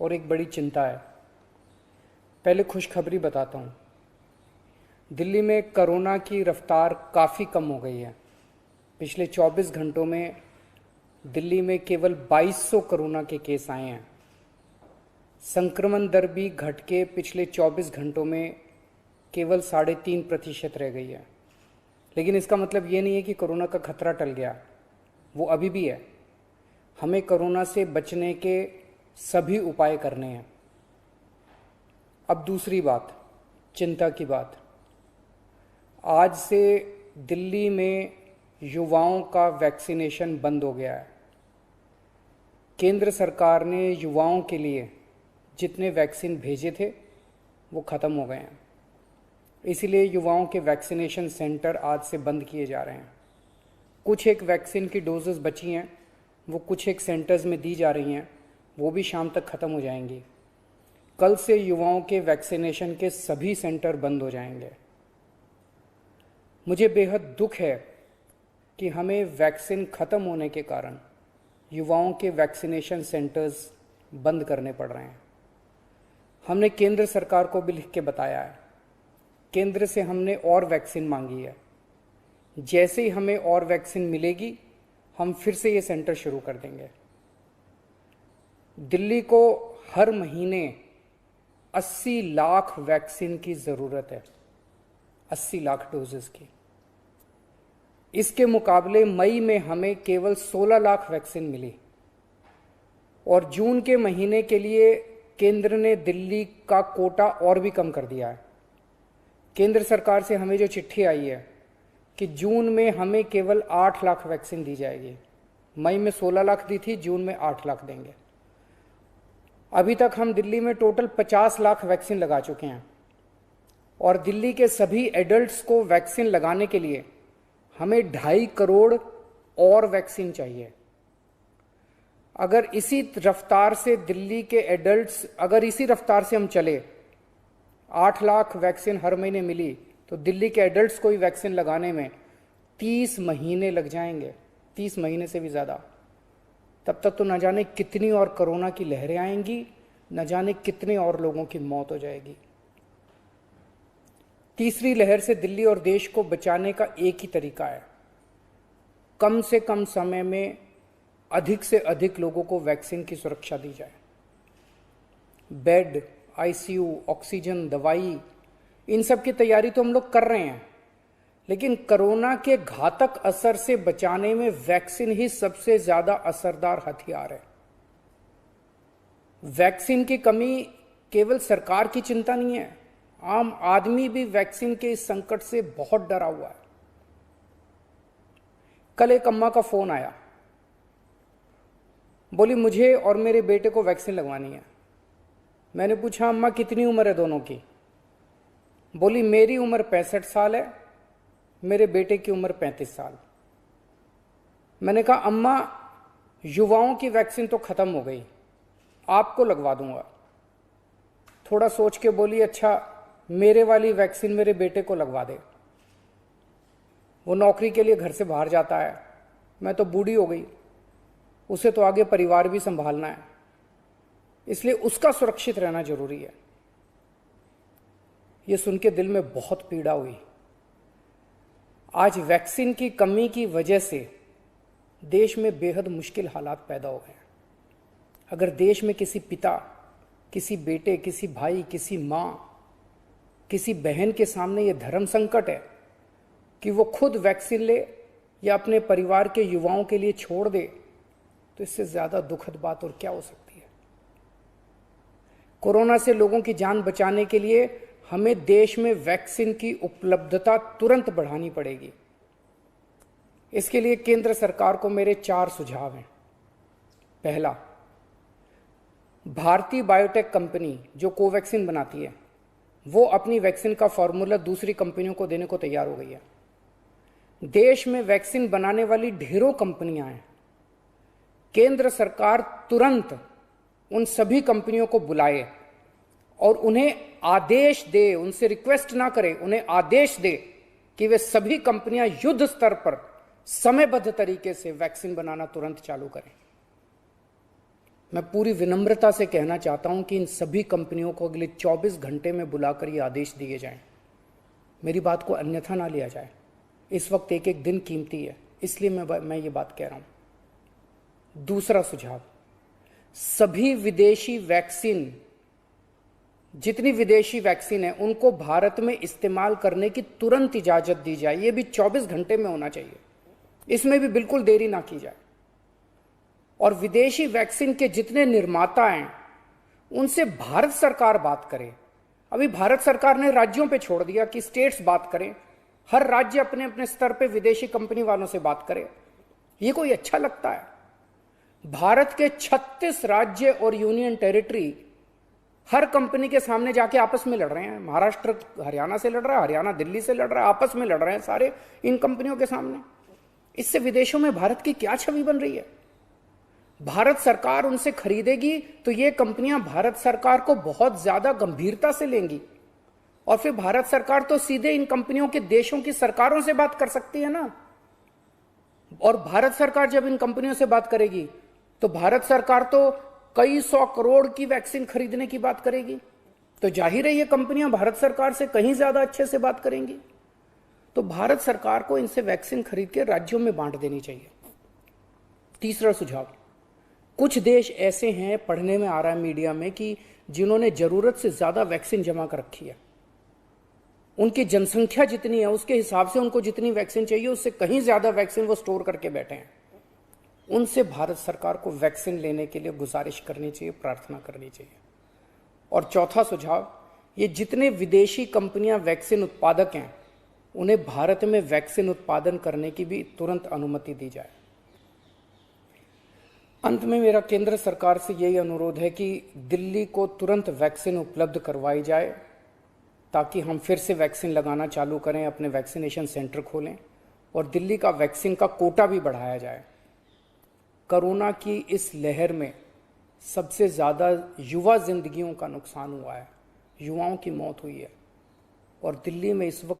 और एक बड़ी चिंता है। पहले खुशखबरी बताता हूँ। दिल्ली में कोरोना की रफ्तार काफ़ी कम हो गई है। पिछले 24 घंटों में दिल्ली में केवल 2200 कोरोना के केस आए हैं। संक्रमण दर भी घट के पिछले 24 घंटों में केवल 3.5% रह गई है। लेकिन इसका मतलब ये नहीं है कि कोरोना का खतरा टल गया, वो अभी भी है। हमें कोरोना से बचने के सभी उपाय करने हैं। अब दूसरी बात, चिंता की बात। आज से दिल्ली में युवाओं का वैक्सीनेशन बंद हो गया है। केंद्र सरकार ने युवाओं के लिए जितने वैक्सीन भेजे थे वो ख़त्म हो गए हैं। इसीलिए युवाओं के वैक्सीनेशन सेंटर आज से बंद किए जा रहे हैं। कुछ एक वैक्सीन की डोजेस बची हैं, वो कुछ एक सेंटर्स में दी जा रही हैं, वो भी शाम तक ख़त्म हो जाएंगी। कल से युवाओं के वैक्सीनेशन के सभी सेंटर बंद हो जाएंगे। मुझे बेहद दुख है कि हमें वैक्सीन ख़त्म होने के कारण युवाओं के वैक्सीनेशन सेंटर्स बंद करने पड़ रहे हैं। हमने केंद्र सरकार को भी लिख के बताया है। केंद्र से हमने और वैक्सीन मांगी है। जैसे ही हमें और वैक्सीन मिलेगी हम फिर से ये सेंटर शुरू कर देंगे। दिल्ली को हर महीने 80 लाख वैक्सीन की ज़रूरत है, 80 लाख डोजेस की। इसके मुकाबले मई में हमें केवल 16 लाख वैक्सीन मिली और जून के महीने के लिए केंद्र ने दिल्ली का कोटा और भी कम कर दिया है। केंद्र सरकार से हमें जो चिट्ठी आई है कि जून में हमें केवल 8 लाख वैक्सीन दी जाएगी। मई में 16 लाख दी थी, जून में 8 लाख देंगे। अभी तक हम दिल्ली में टोटल 50 लाख वैक्सीन लगा चुके हैं और दिल्ली के सभी एडल्ट्स को वैक्सीन लगाने के लिए हमें 2.5 करोड़ और वैक्सीन चाहिए। अगर इसी रफ्तार से दिल्ली के एडल्ट्स, अगर इसी रफ्तार से हम चले, 8 लाख वैक्सीन हर महीने मिली तो दिल्ली के एडल्ट्स को ही वैक्सीन लगाने में 30 महीने लग जाएंगे, 30 महीने से भी ज़्यादा। तब तक तो न जाने कितनी और कोरोना की लहरें आएंगी, न जाने कितने और लोगों की मौत हो जाएगी। तीसरी लहर से दिल्ली और देश को बचाने का एक ही तरीका है, कम से कम समय में अधिक से अधिक लोगों को वैक्सीन की सुरक्षा दी जाए। बेड, आईसीयू, ऑक्सीजन, दवाई, इन सब की तैयारी तो हम लोग कर रहे हैं, लेकिन कोरोना के घातक असर से बचाने में वैक्सीन ही सबसे ज्यादा असरदार हथियार है। वैक्सीन की कमी केवल सरकार की चिंता नहीं है, आम आदमी भी वैक्सीन के इस संकट से बहुत डरा हुआ है। कल एक अम्मा का फोन आया, बोली मुझे और मेरे बेटे को वैक्सीन लगवानी है। मैंने पूछा अम्मा कितनी उम्र है दोनों की? बोली मेरी उम्र 65 साल है, मेरे बेटे की उम्र 35 साल। मैंने कहा अम्मा युवाओं की वैक्सीन तो खत्म हो गई, आपको लगवा दूंगा। थोड़ा सोच के बोली अच्छा मेरे वाली वैक्सीन मेरे बेटे को लगवा दे, वो नौकरी के लिए घर से बाहर जाता है, मैं तो बूढ़ी हो गई, उसे तो आगे परिवार भी संभालना है, इसलिए उसका सुरक्षित रहना जरूरी है। ये सुन के दिल में बहुत पीड़ा हुई। आज वैक्सीन की कमी की वजह से देश में बेहद मुश्किल हालात पैदा हो गए। अगर देश में किसी पिता, किसी बेटे, किसी भाई, किसी माँ, किसी बहन के सामने ये धर्म संकट है कि वो खुद वैक्सीन ले या अपने परिवार के युवाओं के लिए छोड़ दे, तो इससे ज्यादा दुखद बात और क्या हो सकती है। कोरोना से लोगों की जान बचाने के लिए हमें देश में वैक्सीन की उपलब्धता तुरंत बढ़ानी पड़ेगी। इसके लिए केंद्र सरकार को मेरे 4 सुझाव हैं। पहला, भारतीय बायोटेक कंपनी जो कोवैक्सीन बनाती है, वो अपनी वैक्सीन का फॉर्मूला दूसरी कंपनियों को देने को तैयार हो गई है। देश में वैक्सीन बनाने वाली ढेरों कंपनियां हैं। केंद्र सरकार तुरंत उन सभी कंपनियों को बुलाए और उन्हें आदेश दे, उनसे रिक्वेस्ट ना करे, उन्हें आदेश दे कि वे सभी कंपनियां युद्ध स्तर पर समयबद्ध तरीके से वैक्सीन बनाना तुरंत चालू करें। मैं पूरी विनम्रता से कहना चाहता हूं कि इन सभी कंपनियों को अगले 24 घंटे में बुलाकर ये आदेश दिए जाएं। मेरी बात को अन्यथा ना लिया जाए। इस वक्त एक एक दिन कीमती है, इसलिए मैं ये बात कह रहा हूं। दूसरा सुझाव, सभी विदेशी वैक्सीन, जितनी विदेशी वैक्सीन है उनको भारत में इस्तेमाल करने की तुरंत इजाजत दी जाए। ये भी 24 घंटे में होना चाहिए, इसमें भी बिल्कुल देरी ना की जाए। और विदेशी वैक्सीन के जितने निर्माता हैं उनसे भारत सरकार बात करे। अभी भारत सरकार ने राज्यों पे छोड़ दिया कि स्टेट्स बात करें, हर राज्य अपने अपने स्तर पे विदेशी कंपनी वालों से बात करे। ये कोई अच्छा लगता है? भारत के 36 राज्य और यूनियन टेरिटरी हर कंपनी के सामने जाके आपस में लड़ रहे हैं। महाराष्ट्र हरियाणा से लड़ रहा है, हरियाणा दिल्ली से लड़ रहा है, आपस में लड़ रहे हैं सारे इन कंपनियों के सामने। इससे विदेशों में भारत की क्या छवि बन रही है? भारत सरकार उनसे खरीदेगी तो ये कंपनियां भारत सरकार को बहुत ज्यादा गंभीरता से लेंगी, और फिर भारत सरकार तो सीधे इन कंपनियों के देशों की सरकारों से बात कर सकती है ना। और भारत सरकार जब इन कंपनियों से बात करेगी तो भारत सरकार तो कई 100 करोड़ की वैक्सीन खरीदने की बात करेगी, तो जाहिर है ये कंपनियां भारत सरकार से कहीं ज्यादा अच्छे से बात करेंगी। तो भारत सरकार को इनसे वैक्सीन खरीद के राज्यों में बांट देनी चाहिए। तीसरा सुझाव, कुछ देश ऐसे हैं, पढ़ने में आ रहा है मीडिया में, कि जिन्होंने जरूरत से ज्यादा वैक्सीन जमा कर रखी है। उनकी जनसंख्या जितनी है उसके हिसाब से उनको जितनी वैक्सीन चाहिए उससे कहीं ज्यादा वैक्सीन वो स्टोर करके बैठे हैं। उनसे भारत सरकार को वैक्सीन लेने के लिए गुजारिश करनी चाहिए, प्रार्थना करनी चाहिए। और चौथा सुझाव, ये जितने विदेशी कंपनियां वैक्सीन उत्पादक हैं उन्हें भारत में वैक्सीन उत्पादन करने की भी तुरंत अनुमति दी जाए। अंत में मेरा केंद्र सरकार से यही अनुरोध है कि दिल्ली को तुरंत वैक्सीन उपलब्ध करवाई जाए ताकि हम फिर से वैक्सीन लगाना चालू करें, अपने वैक्सीनेशन सेंटर खोलें और दिल्ली का वैक्सीन का कोटा भी बढ़ाया जाए। कोरोना की इस लहर में सबसे ज़्यादा युवा जिंदगियों का नुकसान हुआ है, युवाओं की मौत हुई है, और दिल्ली में इस वक्त